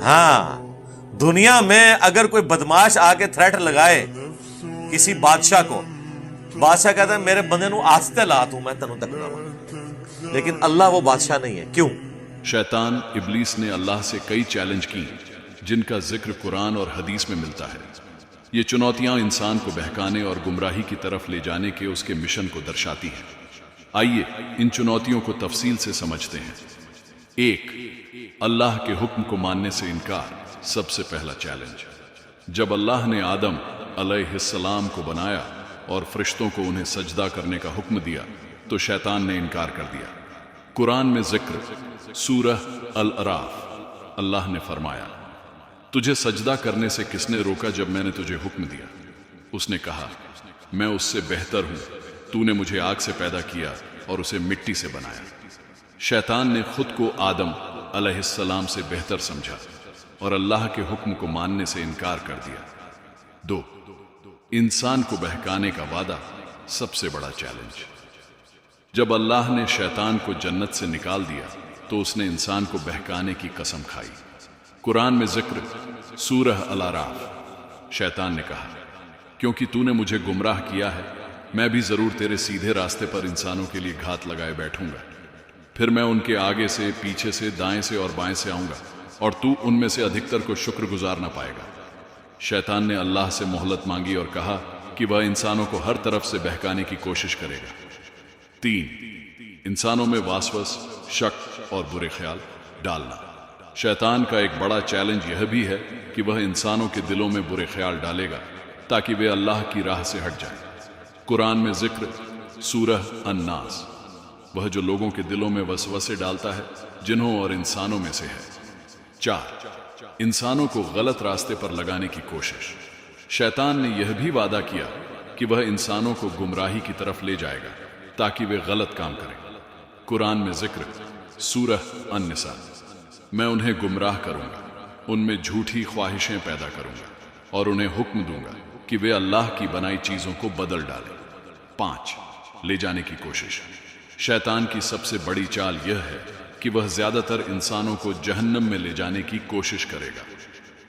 ہاں دنیا میں اگر کوئی بدماش آ کے تھریٹ لگائے کسی بادشاہ کو، بادشاہ کہتا ہے میرے بندے نو آستے لا تو میں تینوں تکنا وا، لیکن اللہ وہ بادشاہ نہیں ہے۔ کیوں؟ شیطان ابلیس نے اللہ سے کئی چیلنج کی جن کا ذکر قرآن اور حدیث میں ملتا ہے۔ یہ چنوتیاں انسان کو بہکانے اور گمراہی کی طرف لے جانے کے اس کے مشن کو درشاتی ہیں۔ آئیے ان چنوتیوں کو تفصیل سے سمجھتے ہیں۔ 1، اللہ کے حکم کو ماننے سے انکار۔ سب سے پہلا چیلنج، جب اللہ نے آدم علیہ السلام کو بنایا اور فرشتوں کو انہیں سجدہ کرنے کا حکم دیا تو شیطان نے انکار کر دیا۔ قرآن میں ذکر سورہ الاعراف، اللہ نے فرمایا تجھے سجدہ کرنے سے کس نے روکا جب میں نے تجھے حکم دیا؟ اس نے کہا میں اس سے بہتر ہوں، تو نے مجھے آگ سے پیدا کیا اور اسے مٹی سے بنایا۔ شیطان نے خود کو آدم علیہ السلام سے بہتر سمجھا اور اللہ کے حکم کو ماننے سے انکار کر دیا۔ 2، انسان کو بہکانے کا وعدہ۔ سب سے بڑا چیلنج، جب اللہ نے شیطان کو جنت سے نکال دیا تو اس نے انسان کو بہکانے کی قسم کھائی۔ قرآن میں ذکر سورہ الاعراف، شیطان نے کہا کیونکہ تو نے مجھے گمراہ کیا ہے میں بھی ضرور تیرے سیدھے راستے پر انسانوں کے لیے گھات لگائے بیٹھوں گا، پھر میں ان کے آگے سے، پیچھے سے، دائیں سے اور بائیں سے آؤں گا اور تو ان میں سے ادھکتر کو شکر گزار نہ پائے گا۔ شیطان نے اللہ سے مہلت مانگی اور کہا کہ وہ انسانوں کو ہر طرف سے بہکانے کی کوشش کرے گا۔ 3، انسانوں میں وسوس، شک اور برے خیال ڈالنا۔ شیطان کا ایک بڑا چیلنج یہ بھی ہے کہ وہ انسانوں کے دلوں میں برے خیال ڈالے گا تاکہ وہ اللہ کی راہ سے ہٹ جائیں۔ قرآن میں ذکر سورہ الناس، وہ جو لوگوں کے دلوں میں وسوسے ڈالتا ہے، جنوں اور انسانوں میں سے ہے۔ 4، انسانوں کو غلط راستے پر لگانے کی کوشش۔ شیطان نے یہ بھی وعدہ کیا کہ وہ انسانوں کو گمراہی کی طرف لے جائے گا تاکہ وہ غلط کام کریں۔ قرآن میں ذکر سورہ النساء، میں انہیں گمراہ کروں گا، ان میں جھوٹی خواہشیں پیدا کروں گا اور انہیں حکم دوں گا کہ وہ اللہ کی بنائی چیزوں کو بدل ڈالیں۔ 5، لے جانے کی کوشش۔ شیطان کی سب سے بڑی چال یہ ہے کہ وہ زیادہ تر انسانوں کو جہنم میں لے جانے کی کوشش کرے گا۔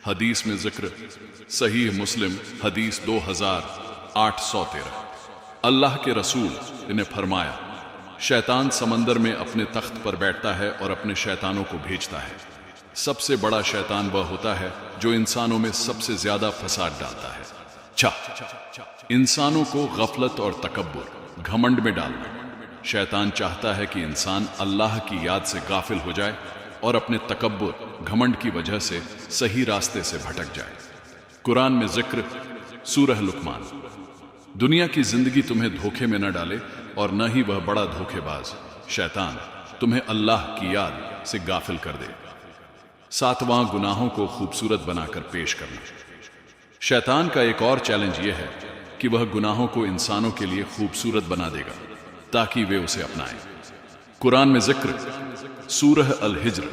حدیث میں ذکر صحیح مسلم حدیث 2813، اللہ کے رسول نے فرمایا شیطان سمندر میں اپنے تخت پر بیٹھتا ہے اور اپنے شیطانوں کو بھیجتا ہے۔ سب سے بڑا شیطان وہ ہوتا ہے جو انسانوں میں سب سے زیادہ فساد ڈالتا ہے۔ 6، انسانوں کو غفلت اور تکبر، گھمنڈ میں ڈالنا۔ شیطان چاہتا ہے کہ انسان اللہ کی یاد سے غافل ہو جائے اور اپنے تکبر، گھمنڈ کی وجہ سے صحیح راستے سے بھٹک جائے۔ قرآن میں ذکر سورہ لقمان، دنیا کی زندگی تمہیں دھوکے میں نہ ڈالے اور نہ ہی وہ بڑا دھوکے باز شیطان تمہیں اللہ کی یاد سے غافل کر دے۔ 7واں، گناہوں کو خوبصورت بنا کر پیش کرنا۔ شیطان کا ایک اور چیلنج یہ ہے کہ وہ گناہوں کو انسانوں کے لیے خوبصورت بنا دے گا تاکہ وہ اسے اپنائیں۔ قرآن میں ذکر سورہ الحجر،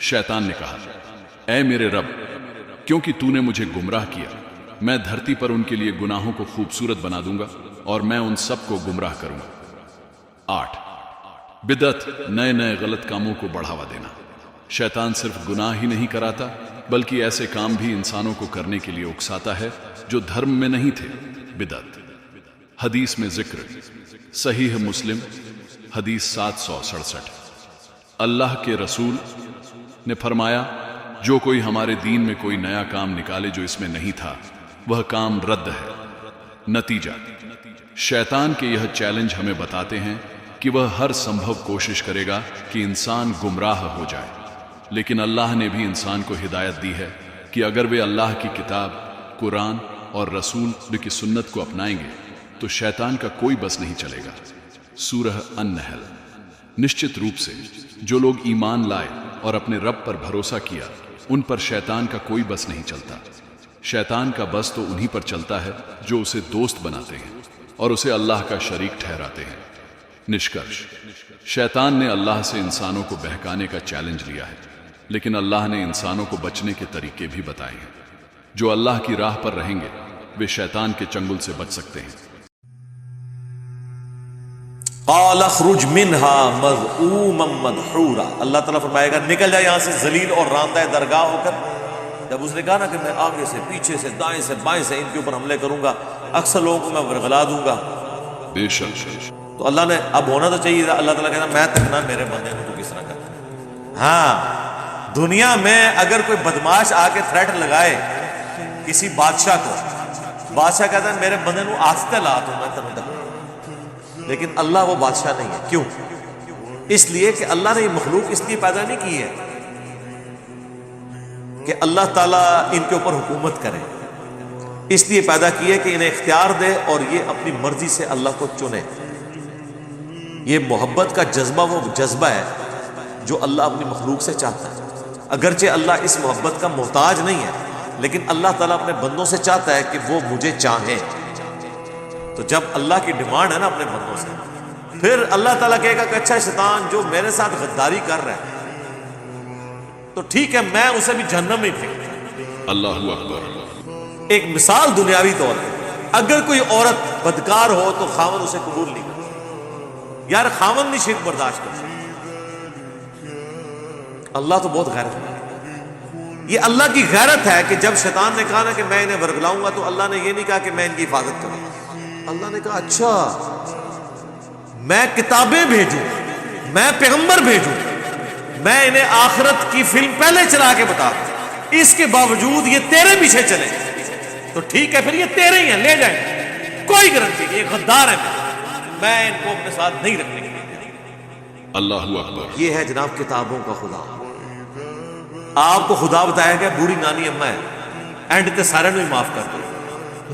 شیطان نے کہا اے میرے رب، کیونکہ تو نے مجھے گمراہ کیا میں دھرتی پر ان کے لیے گناہوں کو خوبصورت بنا دوں گا اور میں ان سب کو گمراہ کروں گا۔ 8، بدعت، نئے نئے غلط کاموں کو بڑھاوا دینا۔ شیطان صرف گناہ ہی نہیں کراتا بلکہ ایسے کام بھی انسانوں کو کرنے کے لیے اکساتا ہے جو دھرم میں نہیں تھے۔ بدعت، حدیث میں ذکر صحیح مسلم حدیث 767، اللہ کے رسول نے فرمایا جو کوئی ہمارے دین میں کوئی نیا کام نکالے جو اس میں نہیں تھا وہ کام رد ہے۔ نتیجہ، شیطان کے یہ چیلنج ہمیں بتاتے ہیں کہ وہ ہر سمبھو کوشش کرے گا کہ انسان گمراہ ہو جائے، لیکن اللہ نے بھی انسان کو ہدایت دی ہے کہ اگر وہ اللہ کی کتاب، قرآن اور رسول کی سنت کو اپنائیں گے تو شیطان کا کوئی بس نہیں چلے گا۔ سورہ النحل، نشچت روپ سے جو لوگ ایمان لائے اور اپنے رب پر بھروسہ کیا ان پر شیطان کا کوئی بس نہیں چلتا۔ شیطان کا بس تو انہی پر چلتا ہے جو اسے دوست بناتے ہیں اور اسے اللہ کا شریک ٹھہراتے ہیں۔ نشکرش، شیطان نے اللہ سے انسانوں کو بہکانے کا چیلنج لیا ہے، لیکن اللہ نے انسانوں کو بچنے کے طریقے بھی بتائے ہیں۔ جو اللہ کی راہ پر رہیں گے وہ شیطان کے چنگل سے بچ سکتے ہیں۔ قال اخرج منها مذءوما مدحورا، اللہ تعالیٰ فرمائے گا نکل جا یہاں سے ذلیل اور راندہ درگاہ ہو کر۔ جب اس نے کہا نا کہ میں آگے سے پیچھے سے دائیں سے بائیں سے ان کے اوپر حملے کروں گا، اکثر لوگوں کو میں ورغلا دوں گا، بے شک تو اللہ نے اب ہونا تو چاہیے تھا، اللہ تعالیٰ کہتا میں تکنا میرے بندے کو تو کس طرح کرتا ہے۔ ہاں دنیا میں اگر کوئی بدماش آ کے تھریٹ لگائے کسی بادشاہ کو، بادشاہ کہتا ہے میرے بندے کو آستے لا تو میں تینوں تکنا، لیکن اللہ وہ بادشاہ نہیں ہے۔ کیوں؟ اس لیے کہ اللہ نے یہ مخلوق اس لیے پیدا نہیں کی ہے کہ اللہ تعالیٰ ان کے اوپر حکومت کرے، اس لیے پیدا کی ہے کہ انہیں اختیار دے اور یہ اپنی مرضی سے اللہ کو چنے۔ یہ محبت کا جذبہ وہ جذبہ ہے جو اللہ اپنی مخلوق سے چاہتا ہے، اگرچہ اللہ اس محبت کا محتاج نہیں ہے، لیکن اللہ تعالیٰ اپنے بندوں سے چاہتا ہے کہ وہ مجھے چاہیں۔ تو جب اللہ کی ڈیمانڈ ہے نا اپنے بندوں سے، پھر اللہ تعالیٰ کہے گا کہ اچھا شیطان جو میرے ساتھ غداری کر رہا ہے تو ٹھیک ہے میں اسے بھی جہنم میں پھینک۔ اللہ اکبر۔ ایک مثال دنیاوی طور پہ، اگر کوئی عورت بدکار ہو تو خاوند اسے قبول نہیں کرتا، یار خاوند نہیں شرک برداشت کرتا، اللہ تو بہت غیرت ہے۔ یہ اللہ کی غیرت ہے کہ جب شیطان نے کہا نا کہ میں انہیں ورگلاؤں گا تو اللہ نے یہ نہیں کہا کہ میں ان کی حفاظت کروں، اللہ نے کہا اچھا میں کتابیں بھیجوں، میں پیغمبر بھیجوں، میں انہیں آخرت کی فلم پہلے چلا کے بتا دوں، اس کے باوجود یہ تیرے پیچھے چلے تو ٹھیک ہے، پھر یہ تیرے ہی ہیں، لے جائیں، کوئی گارنٹی نہیں، یہ غدار ہے، میں ان کو اپنے ساتھ نہیں رکھنے کے لیے۔ اللہ اکبر۔ یہ ہے جناب کتابوں کا خدا۔ آپ کو خدا بتایا گیا بوڑھی نانی اماں ہے، اینڈ تے سارے نو ہی معاف کر دو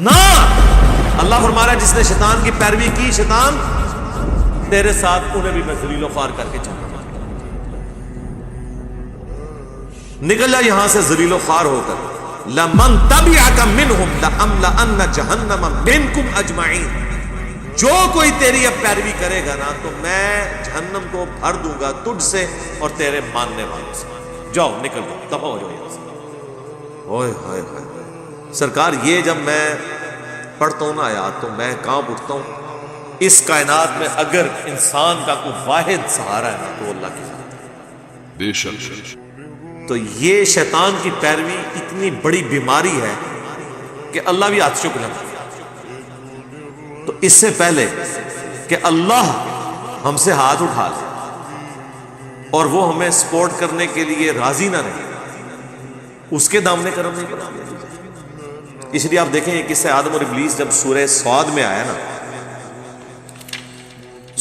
نا۔ اللہ فرما رہا ہے جس نے شیطان کی پیروی کی، شیطان تیرے ساتھ انہیں بھی میں ذلیل و خوار کر کے چلوں گا۔ نکل جا یہاں سے ذلیل و خوار ہو کر۔ لمن تبعک منہم لأملأن جہنم منکم اجمعین، جو کوئی تیری اب پیروی کرے گا نا تو میں جہنم کو بھر دوں گا تجھ سے اور تیرے ماننے والوں سے۔ جاؤ نکل جاؤ، دفع ہو جاؤ یہاں سے۔ اوئے ہوئے ہوئے سرکار، یہ جب میں پڑھتا ہوں نا آیات تو میں کانپ اٹھتا ہوں۔ اس کائنات میں اگر انسان کا کوئی واحد سہارا ہے نا تو اللہ کی ذات ہے۔ بے شک۔ تو یہ شیطان کی پیروی اتنی بڑی بیماری ہے کہ اللہ بھی ہاتھ چک لیتا ہے۔ تو اس سے پہلے کہ اللہ ہم سے ہاتھ اٹھا لے اور وہ ہمیں سپورٹ کرنے کے لیے راضی نہ رہے، اس کے دامنے کرم نہیں بنا دیا۔ اس لیے آپ دیکھیں یہ قصہ آدم اور ابلیس جب سورہ صاد میں آیا نا،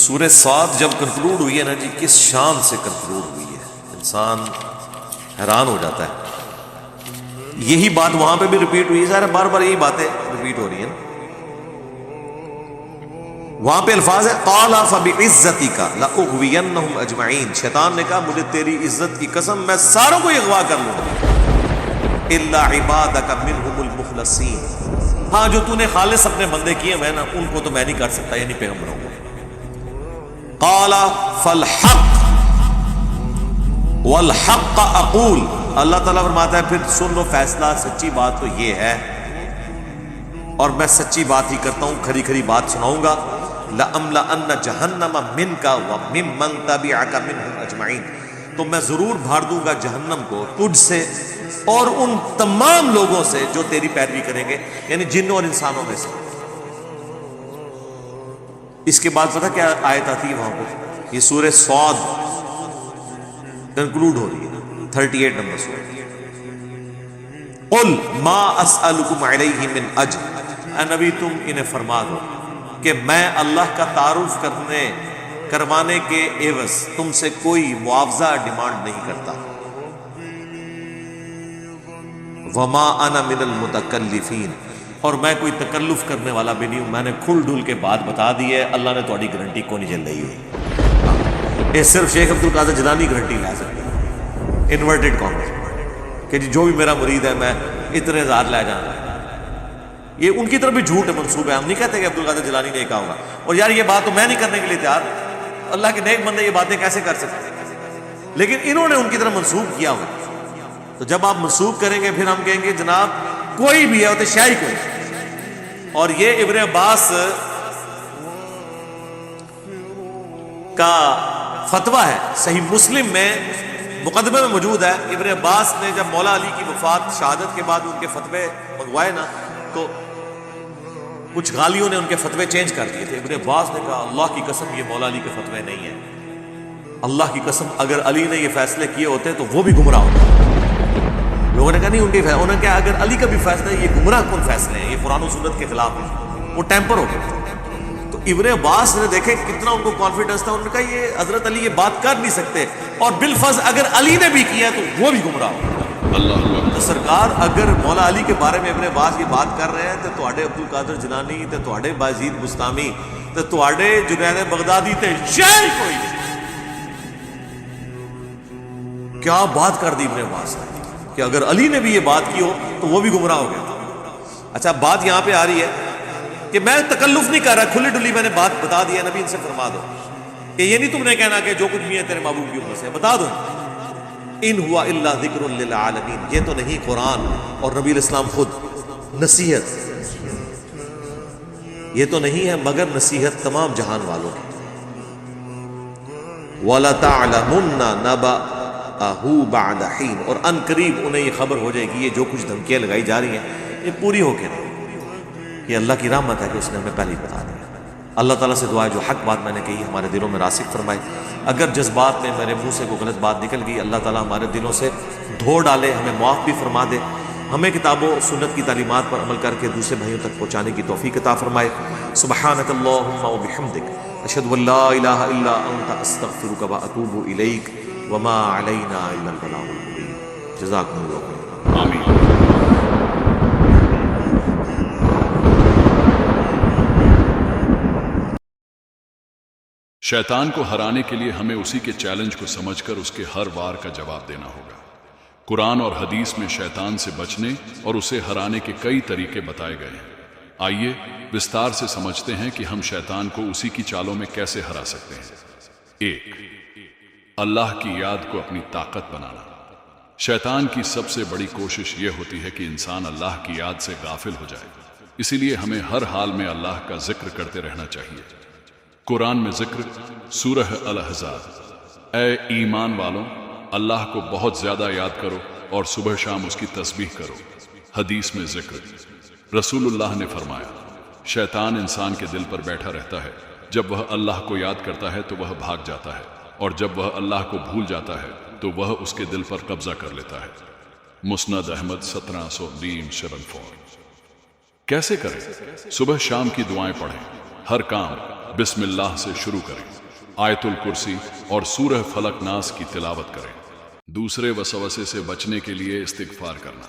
سورہ صاد جب کنکلوڈ ہوئی ہے نا جی، کس شان سے کنکلوڈ ہوئی ہے، انسان حیران ہو جاتا ہے۔ یہی بات وہاں پہ بھی ریپیٹ ہوئی ہے، ظاہر بار بار یہی باتیں ریپیٹ ہو رہی ہیں۔ وہاں پہ الفاظ ہے قال فبعزتک لاغوینہم اجمعین، شیطان نے کہا مجھے تیری عزت کی قسم میں ساروں کو اغوا کر لوں گا، الا عبادک منہم المخلصین، ہاں جو تو نے خالص اپنے بندے کیے ہوئے نا ان کو تو میں نہیں کر سکتا، یعنی پیغمبروں کو۔ قال فالحق والحق اقول، اللہ تعالیٰ فرماتا ہے پھر سن لو فیصلہ، سچی بات تو یہ ہے اور میں سچی بات ہی کرتا ہوں، کھری کھری بات سناؤں گا۔ لأملأن جہنم منک وممن تبعک منہم اجمعین، تو میں ضرور بھر دوں گا جہنم کو تجھ سے اور ان تمام لوگوں سے جو تیری پیروی کریں گے، یعنی جنوں اور انسانوں میں سے۔ اس کے بعد پتہ کیا آیت آتی ہے وہاں پہ، یہ سورہ صاد کنکلوڈ ہو رہی ہے 38 نمبر سورہ۔ قل ما اسألکم علیہ من اجر، اے نبی تم انہیں فرما دو کہ میں اللہ کا تعارف کروانے کے عوض تم سے کوئی معاوضہ ڈیمانڈ نہیں کرتا۔ وما انا من المتکلفین، اور میں کوئی تکلف کرنے والا بھی نہیں ہوں، میں نے کھل ڈل کے بات بتا دی ہے، اللہ نے تھوڑی گارنٹی کو نہیں چل رہی ہوئی، یہ صرف شیخ عبد القادر جیلانی گارنٹی لے سکتے ہیں، انورٹڈ کامنٹ کہ جو بھی میرا مرید ہے میں اتنے ہزار لے جانا۔ یہ ان کی طرف بھی جھوٹ ہے، منصوب ہے، ہم نہیں کہتے کہ عبد القادر جیلانی نے کہا ہوگا، اور یار یہ بات تو میں نہیں کرنے کے لیے تیار، اللہ کے نیک بندے یہ باتیں کیسے کر سکتے ہیں، لیکن انہوں نے ان کی طرف منسوب کیا ہوا۔ تو جب آپ منسوب کریں گے پھر ہم کہیں گے جناب کوئی بھی ہے وہ تو شاہی کوئی، اور یہ ابن عباس کا فتویٰ ہے، صحیح مسلم میں مقدمے میں موجود ہے۔ ابن عباس نے جب مولا علی کی وفات شہادت کے بعد ان کے فتوے منگوائے نا، تو کچھ غالیوں نے ان کے فتوے چینج کر دیے تھے۔ ابن عباس نے کہا اللہ کی قسم یہ مولا علی کے فتوے نہیں ہیں، اللہ کی قسم اگر علی نے یہ فیصلے کیے ہوتے تو وہ بھی گمراہ ہوتے۔ لوگوں نے کہا نہیں، انہوں نے کہا اگر علی کا بھی فیصلہ ہے، یہ گمراہ کن فیصلے ہیں، یہ قرآن و سنت کے خلاف ہیں، وہ ٹیمپر ہو گئے۔ تو ابن عباس نے دیکھے کتنا ان کو کانفیڈنس تھا، انہوں نے کہا یہ حضرت علی یہ بات کر نہیں سکتے، اور بالفرض اگر علی نے بھی کیا تو وہ بھی گمراہ ہو۔ اللہ تو سرکار اگر مولا علی کے بارے میں ابن عباس یہ بات کر رہے ہیں تو تواڈے عبد القادر جیلانی تے تواڈے بایزید بستامی تے تواڈے جنید بغدادی تے شے کوئی نہیں۔ کیا بات کر دی ابن عباس نے کہ اگر علی نے بھی یہ بات کی ہو تو وہ بھی گمراہ ہو گیا۔ اچھا بات یہاں پہ آ رہی ہے کہ میں تکلف نہیں کر رہا، کھلی ڈلی میں نے بات بتا دی ہے، نبی ان سے فرما دو کہ یہ نہیں تم نے کہنا کہ جو کچھ بھی ہے تیرے محبوب کی امت سے، بتا دو ان ہوا الا ذکر للعالمین، یہ تو نہیں قرآن اور نبی الاسلام خود نصیحت، یہ تو نہیں ہے مگر نصیحت تمام جہان والوں کی۔ وَلَتَعْلَمُنَّ نَبَأَهُ بَعْدَ حِينٍ، اور ان قریب انہیں یہ خبر ہو جائے گی یہ جو کچھ دھمکیاں لگائی جا رہی ہیں یہ پوری ہو کے نہیں، یہ اللہ کی رحمت ہے کہ اس نے ہمیں پہلے ہی بتا دیا۔ اللہ تعالیٰ سے دعا ہے جو حق بات میں نے کہی ہمارے دلوں میں راسخ فرمائے، اگر جذبات میں میرے منہ سے کوئی غلط بات نکل گئی اللہ تعالیٰ ہمارے دلوں سے دھو ڈالے، ہمیں معاف بھی فرما دے، ہمیں کتاب و سنت کی تعلیمات پر عمل کر کے دوسرے بھائیوں تک پہنچانے کی توفیق عطا فرمائے۔ سبحانک اللہم و بحمدک، اشہد ان لا الہ الا انت، استغفرک و اتوب الیک، وما علینا الا البلاغ المبین۔ جزاکم اللہ خیر۔ آمین۔ شیطان کو ہرانے کے لیے ہمیں اسی کے چیلنج کو سمجھ کر اس کے ہر وار کا جواب دینا ہوگا۔ قرآن اور حدیث میں شیطان سے بچنے اور اسے ہرانے کے کئی طریقے بتائے گئے ہیں۔ آئیے وستار سے سمجھتے ہیں کہ ہم شیطان کو اسی کی چالوں میں کیسے ہرا سکتے ہیں۔ 1، اللہ کی یاد کو اپنی طاقت بنانا۔ شیطان کی سب سے بڑی کوشش یہ ہوتی ہے کہ انسان اللہ کی یاد سے غافل ہو جائے، اسی لیے ہمیں ہر حال میں اللہ کا ذکر کرتے رہنا چاہیے۔ قرآن میں ذکر سورہ الاحزاب، اے ایمان والوں اللہ کو بہت زیادہ یاد کرو اور صبح شام اس کی تسبیح کرو۔ حدیث میں ذکر رسول اللہ نے فرمایا شیطان انسان کے دل پر بیٹھا رہتا ہے، جب وہ اللہ کو یاد کرتا ہے تو وہ بھاگ جاتا ہے، اور جب وہ اللہ کو بھول جاتا ہے تو وہ اس کے دل پر قبضہ کر لیتا ہے۔ مسند احمد 1774۔ کیسے کریں؟ صبح شام کی دعائیں پڑھیں، ہر کام بسم اللہ سے شروع کریں، آیت الکرسی اور سورہ فلق ناس کی تلاوت کریں۔ دوسرے وسوسے سے بچنے کے لیے استغفار کرنا۔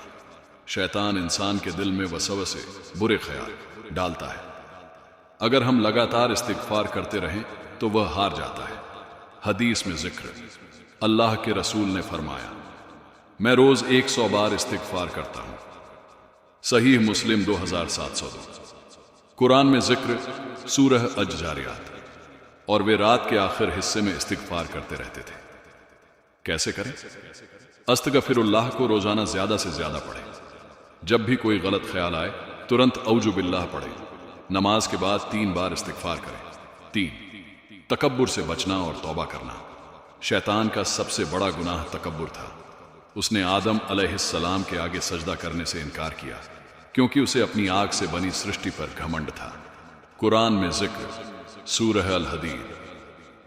شیطان انسان کے دل میں وسوسے، برے خیال ڈالتا ہے، اگر ہم لگاتار استغفار کرتے رہیں تو وہ ہار جاتا ہے۔ حدیث میں ذکر اللہ کے رسول نے فرمایا میں روز 100 بار استغفار کرتا ہوں۔ صحیح مسلم 2702۔ قرآن میں ذکر سورہ الجاریات، اور وہ رات کے آخر حصے میں استغفار کرتے رہتے تھے۔ کیسے کریں؟ استغفر اللہ کو روزانہ زیادہ سے زیادہ پڑھیں۔ جب بھی کوئی غلط خیال آئے ترنت اعوذ باللہ پڑھیں۔ نماز کے بعد 3 بار استغفار کریں۔ 3، تکبر سے بچنا اور توبہ کرنا۔ شیطان کا سب سے بڑا گناہ تکبر تھا۔ اس نے آدم علیہ السلام کے آگے سجدہ کرنے سے انکار کیا کیونکہ اسے اپنی آگ سے بنی سرشٹی پر گھمنڈ تھا۔ قرآن میں ذکر سورہ الحدید،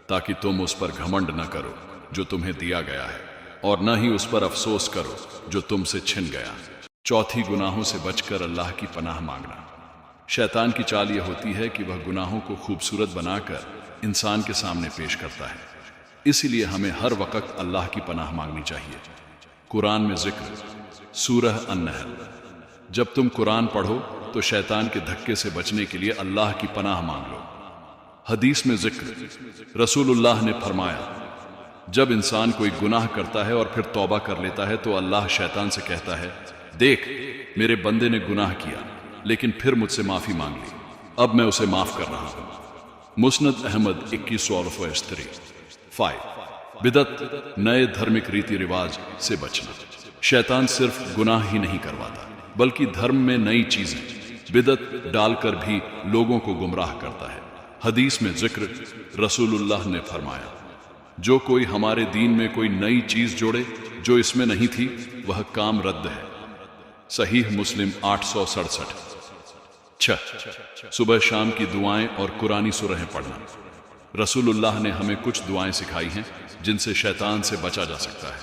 تاکہ تم اس پر گھمنڈ نہ کرو جو تمہیں دیا گیا ہے، اور نہ ہی اس پر افسوس کرو جو تم سے چھن گیا۔ چوتھی، گناہوں سے بچ کر اللہ کی پناہ مانگنا۔ شیطان کی چال یہ ہوتی ہے کہ وہ گناہوں کو خوبصورت بنا کر انسان کے سامنے پیش کرتا ہے، اسی لیے ہمیں ہر وقت اللہ کی پناہ مانگنی چاہیے۔ قرآن میں ذکر سورہ النحل، جب تم قرآن پڑھو تو شیطان کے دھکے سے بچنے کے لیے اللہ کی پناہ مانگ لو۔ حدیث میں ذکر رسول اللہ نے فرمایا جب انسان کوئی گناہ کرتا ہے اور پھر توبہ کر لیتا ہے تو اللہ شیطان سے کہتا ہے دیکھ میرے بندے نے گناہ کیا لیکن پھر مجھ سے معافی مانگ لی، اب میں اسے معاف کر رہا ہوں۔ مسند احمد 2183۔ 5، بدعت، نئے دھرمک ریتی رواج سے بچنا۔ شیطان صرف گناہ ہی نہیں کرواتا بلکہ دھرم میں نئی چیزیں، بدعت ڈال کر بھی لوگوں کو گمراہ کرتا ہے۔ حدیث میں ذکر رسول اللہ نے فرمایا، جو کوئی ہمارے دین میں کوئی نئی چیز جوڑے جو اس میں نہیں تھی وہ کام رد ہے۔ صحیح مسلم 867۔ 6۔ صبح شام کی دعائیں اور قرآنی سورہیں پڑھنا۔ رسول اللہ نے ہمیں کچھ دعائیں سکھائی ہیں جن سے شیطان سے بچا جا سکتا ہے۔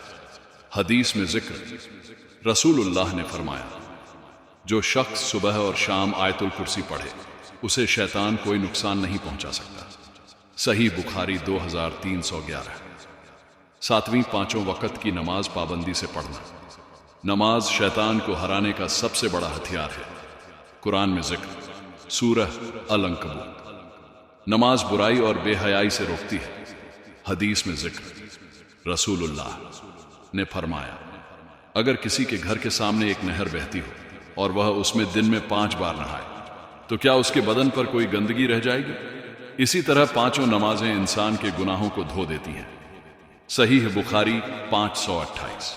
حدیث میں ذکر رسول اللہ نے فرمایا، جو شخص صبح اور شام آیت الکرسی پڑھے اسے شیطان کوئی نقصان نہیں پہنچا سکتا۔ صحیح بخاری 2311۔ 7ویں پانچوں وقت کی نماز پابندی سے پڑھنا۔ نماز شیطان کو ہرانے کا سب سے بڑا ہتھیار ہے۔ قرآن میں ذکر سورہ العنکبوت۔ نماز برائی اور بے حیائی سے روکتی ہے۔ حدیث میں ذکر رسول اللہ نے فرمایا، اگر کسی کے گھر کے سامنے ایک نہر بہتی ہو اور وہ اس میں دن میں 5 بار نہائے تو کیا اس کے بدن پر کوئی گندگی رہ جائے گی؟ اسی طرح 5 نمازیں انسان کے گناہوں کو دھو دیتی ہیں۔ صحیح بخاری 528۔